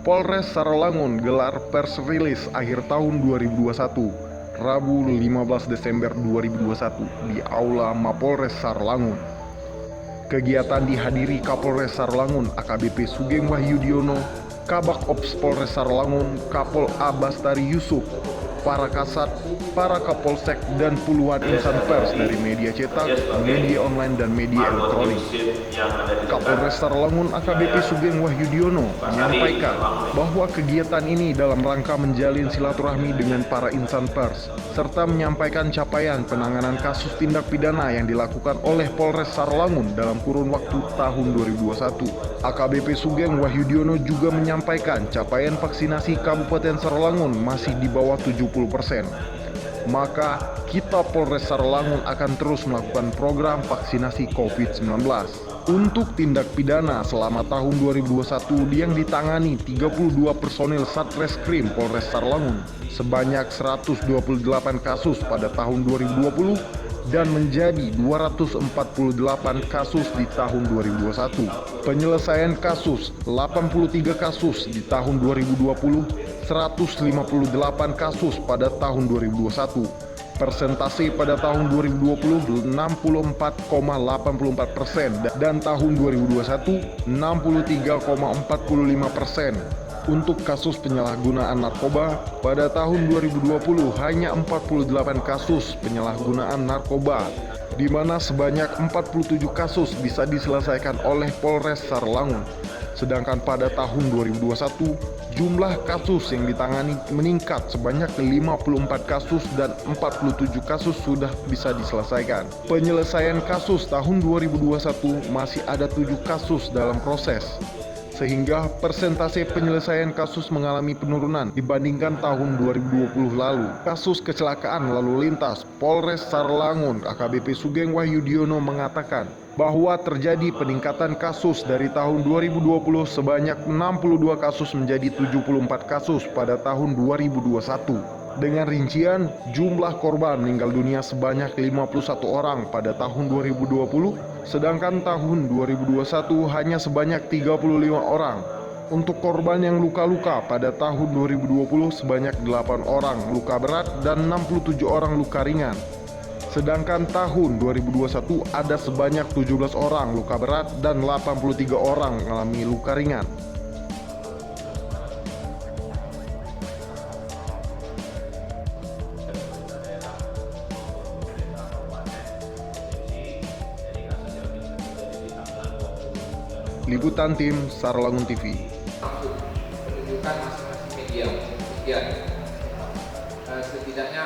Polres Saralangun gelar pers rilis akhir tahun 2021, Rabu 15 Desember 2021 di Aula Mapolres Saralangun. Kegiatan dihadiri Kapolres Saralangun AKBP Sugeng Wahyudiono, Kabak Ops Polres Saralangun Kapol A. Bastari Yusuf, para kasat, para kapolsek, dan puluhan insan pers dari media cetak, media online, dan media elektronik. Kapolres Saralangun AKBP Sugeng Wahyudiono menyampaikan bahwa kegiatan ini dalam rangka menjalin silaturahmi dengan para insan pers, serta menyampaikan capaian penanganan kasus tindak pidana yang dilakukan oleh Polres Saralangun dalam kurun waktu tahun 2021. AKBP Sugeng Wahyudiono juga menyampaikan capaian vaksinasi Kabupaten Saralangun masih di bawah 70%. Maka kita Polres Saralangun akan terus melakukan program vaksinasi COVID-19. Untuk tindak pidana selama tahun 2021 yang ditangani 32 personil Satreskrim Polres Saralangun sebanyak 128 kasus pada tahun 2020 dan menjadi 248 kasus di tahun 2021. Penyelesaian kasus 83 kasus di tahun 2020, 158 kasus pada tahun 2021. Persentase pada tahun 2020 64,84% dan tahun 2021 63,45%. Untuk kasus penyalahgunaan narkoba, pada tahun 2020 hanya 48 kasus penyalahgunaan narkoba, di mana sebanyak 47 kasus bisa diselesaikan oleh Polres Saralangun. Sedangkan pada tahun 2021, jumlah kasus yang ditangani meningkat sebanyak 54 kasus dan 47 kasus sudah bisa diselesaikan. Penyelesaian kasus tahun 2021 masih ada 7 kasus dalam proses, sehingga persentase penyelesaian kasus mengalami penurunan dibandingkan tahun 2020 lalu. Kasus kecelakaan lalu lintas, Polres Saralangun AKBP Sugeng Wahyudiono mengatakan bahwa terjadi peningkatan kasus dari tahun 2020 sebanyak 62 kasus menjadi 74 kasus pada tahun 2021. Dengan rincian, jumlah korban meninggal dunia sebanyak 51 orang pada tahun 2020, sedangkan tahun 2021 hanya sebanyak 35 orang. Untuk korban yang luka-luka pada tahun 2020 sebanyak 8 orang luka berat dan 67 orang luka ringan. Sedangkan tahun 2021 ada sebanyak 17 orang luka berat dan 83 orang mengalami luka ringan. Liputan tim Saralangun TV. Penunjukan masing-masing media. Setidaknya